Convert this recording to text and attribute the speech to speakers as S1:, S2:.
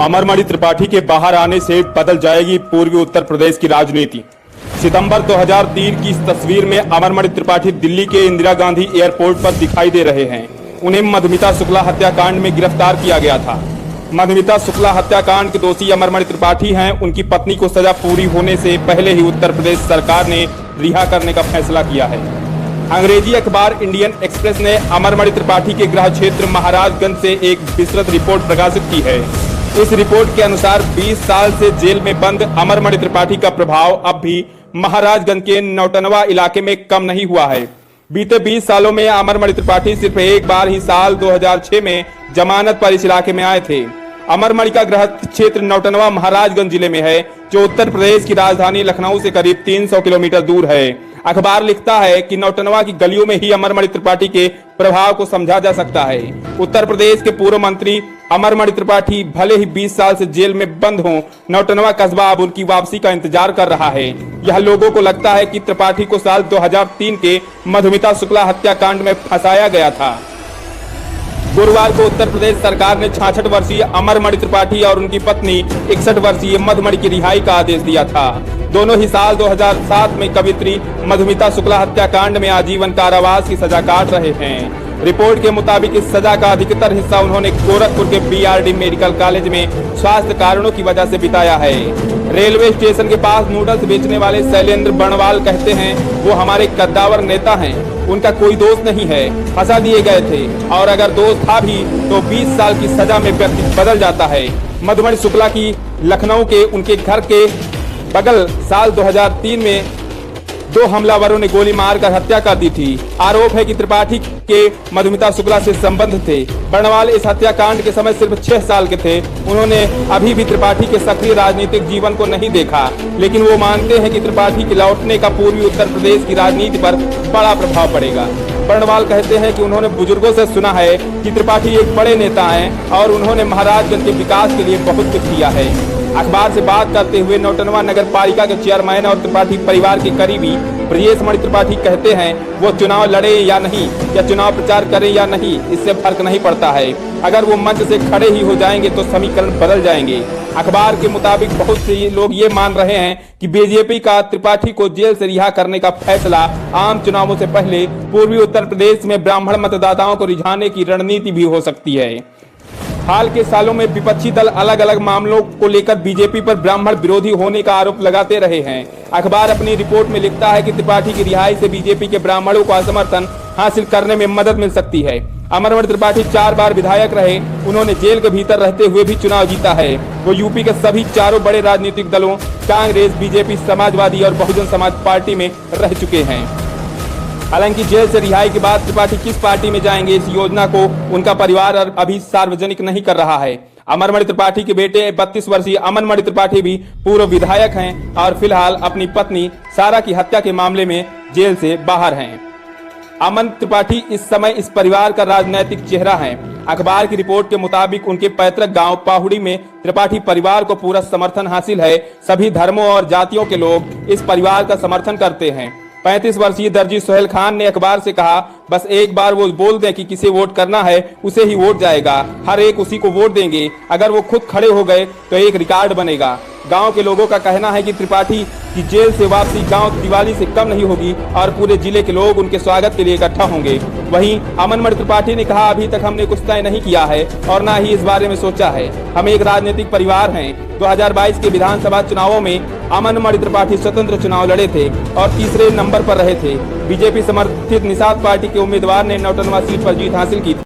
S1: अमरमणि त्रिपाठी के बाहर आने से बदल जाएगी पूर्वी उत्तर प्रदेश की राजनीति। सितंबर 2003 की इस तस्वीर में अमरमणि त्रिपाठी दिल्ली के इंदिरा गांधी एयरपोर्ट पर दिखाई दे रहे हैं। उन्हें मधुमिता शुक्ला हत्याकांड में गिरफ्तार किया गया था। मधुमिता शुक्ला हत्याकांड के दोषी अमरमणि त्रिपाठी हैं। उनकी पत्नी को सजा पूरी होने से पहले ही उत्तर प्रदेश सरकार ने रिहा करने का फैसला किया है। अंग्रेजी अखबार इंडियन एक्सप्रेस ने अमरमणि त्रिपाठी के गृह क्षेत्र महाराजगंज से एक विस्तृत रिपोर्ट प्रकाशित की है। इस रिपोर्ट के अनुसार 20 साल से जेल में बंद अमरमणि त्रिपाठी का प्रभाव अब भी महाराजगंज के नौटनवा इलाके में कम नहीं हुआ है। बीते 20 सालों में अमरमणि त्रिपाठी सिर्फ एक बार ही साल 2006 में जमानत पर इस इलाके में आए थे। अमरमणि का गृह क्षेत्र नौटनवा महाराजगंज जिले में है, जो उत्तर प्रदेश की राजधानी लखनऊ से करीब 300 किलोमीटर दूर है। अखबार लिखता है कि नौटनवा की गलियों में ही अमरमणि त्रिपाठी के प्रभाव को समझा जा सकता है। उत्तर प्रदेश के पूर्व मंत्री अमरमणि त्रिपाठी भले ही 20 साल से जेल में बंद हों, नौटनवा कस्बा अब उनकी वापसी का इंतजार कर रहा है। यह लोगों को लगता है कि त्रिपाठी को साल 2003 के मधुमिता शुक्ला हत्याकांड में फंसाया गया था। गुरुवार को उत्तर प्रदेश सरकार ने 66 वर्षीय अमरमणि त्रिपाठी और उनकी पत्नी 61 वर्षीय मधुमणि की रिहाई का आदेश दिया था। दोनों ही साल 2007 में कवियत्री मधुमिता शुक्ला हत्याकांड में आजीवन कारावास की सजा काट रहे हैं। रिपोर्ट के मुताबिक इस सजा का अधिकतर हिस्सा उन्होंने गोरखपुर के बीआरडी मेडिकल कॉलेज में स्वास्थ्य कारणों की वजह से बिताया है। रेलवे स्टेशन के पास नूडल्स बेचने वाले शैलेंद्र बर्णवाल कहते हैं, वो हमारे कद्दावर नेता हैं, उनका कोई दोष नहीं है, फंसा दिए गए थे, और अगर दोष था भी तो 20 साल की सजा में व्यक्ति बदल जाता है। मधुमणि शुक्ला की लखनऊ के उनके घर के बगल साल 2003 में 2 हमलावरों ने गोली मारकर हत्या कर दी थी। आरोप है कि त्रिपाठी के मधुमिता शुक्ला से संबंध थे। बर्णवाल इस हत्याकांड के समय सिर्फ 6 साल के थे। उन्होंने अभी भी त्रिपाठी के सक्रिय राजनीतिक जीवन को नहीं देखा, लेकिन वो मानते हैं कि त्रिपाठी के लौटने का पूर्वी उत्तर प्रदेश की राजनीति पर बड़ा प्रभाव पड़ेगा। बर्णवाल कहते हैं कि उन्होंने बुजुर्गों से सुना है कि त्रिपाठी एक बड़े नेता हैं और उन्होंने महाराजगंज के विकास के लिए बहुत कुछ किया है। अखबार से बात करते हुए नौटनवा नगर पालिका के चेयरमैन और त्रिपाठी परिवार के करीबी ब्रजेश मणि त्रिपाठी कहते हैं, वो चुनाव लड़े या नहीं या चुनाव प्रचार करें या नहीं, इससे फर्क नहीं पड़ता है। अगर वो मंच से खड़े ही हो जाएंगे तो समीकरण बदल जाएंगे। अखबार के मुताबिक बहुत से लोग ये मान रहे हैं कि बीजेपी का त्रिपाठी को जेल से रिहा करने का फैसला आम चुनावों से पहले पूर्वी उत्तर प्रदेश में ब्राह्मण मतदाताओं को रिझाने की रणनीति भी हो सकती है। हाल के सालों में विपक्षी दल अलग अलग मामलों को लेकर बीजेपी पर ब्राह्मण विरोधी होने का आरोप लगाते रहे हैं। अखबार अपनी रिपोर्ट में लिखता है कि त्रिपाठी की रिहाई से बीजेपी के ब्राह्मणों को समर्थन हासिल करने में मदद मिल सकती है। अमरमणि त्रिपाठी 4 बार विधायक रहे। उन्होंने जेल के भीतर रहते हुए भी चुनाव जीता है। वो यूपी के सभी 4 बड़े राजनीतिक दलों कांग्रेस, बीजेपी, समाजवादी और बहुजन समाज पार्टी में रह चुके हैं। हालांकि जेल से रिहाई के बाद त्रिपाठी किस पार्टी में जाएंगे, इस योजना को उनका परिवार अभी सार्वजनिक नहीं कर रहा है। अमरमणि त्रिपाठी के बेटे 32 वर्षीय अमनमणि त्रिपाठी भी पूर्व विधायक हैं और फिलहाल अपनी पत्नी सारा की हत्या के मामले में जेल से बाहर हैं। अमन त्रिपाठी इस समय इस परिवार का राजनैतिक चेहरा है। अखबार की रिपोर्ट के मुताबिक उनके पैतृक गांव पाहुड़ी में त्रिपाठी परिवार को पूरा समर्थन हासिल है। सभी धर्मों और जातियों के लोग इस परिवार का समर्थन करते हैं। 35 वर्षीय दर्जी सोहेल खान ने अखबार से कहा, बस एक बार वो बोल दें कि किसे वोट करना है, उसे ही वोट जाएगा, हर एक उसी को वोट देंगे। अगर वो खुद खड़े हो गए तो एक रिकॉर्ड बनेगा। गांव के लोगों का कहना है कि त्रिपाठी की जेल से वापसी गांव दिवाली से कम नहीं होगी और पूरे जिले के लोग उनके स्वागत के लिए इकट्ठा होंगे। वहीं अमनमणि त्रिपाठी ने कहा, अभी तक हमने कुछ तय नहीं किया है और ना ही इस बारे में सोचा है। हम एक राजनीतिक परिवार हैं। 2022 के विधानसभा चुनावों में अमनमणि त्रिपाठी स्वतंत्र चुनाव लड़े थे और तीसरे नंबर पर रहे थे। बीजेपी समर्थित निषाद पार्टी के उम्मीदवार ने नौटनवा सीट पर जीत हासिल की थी।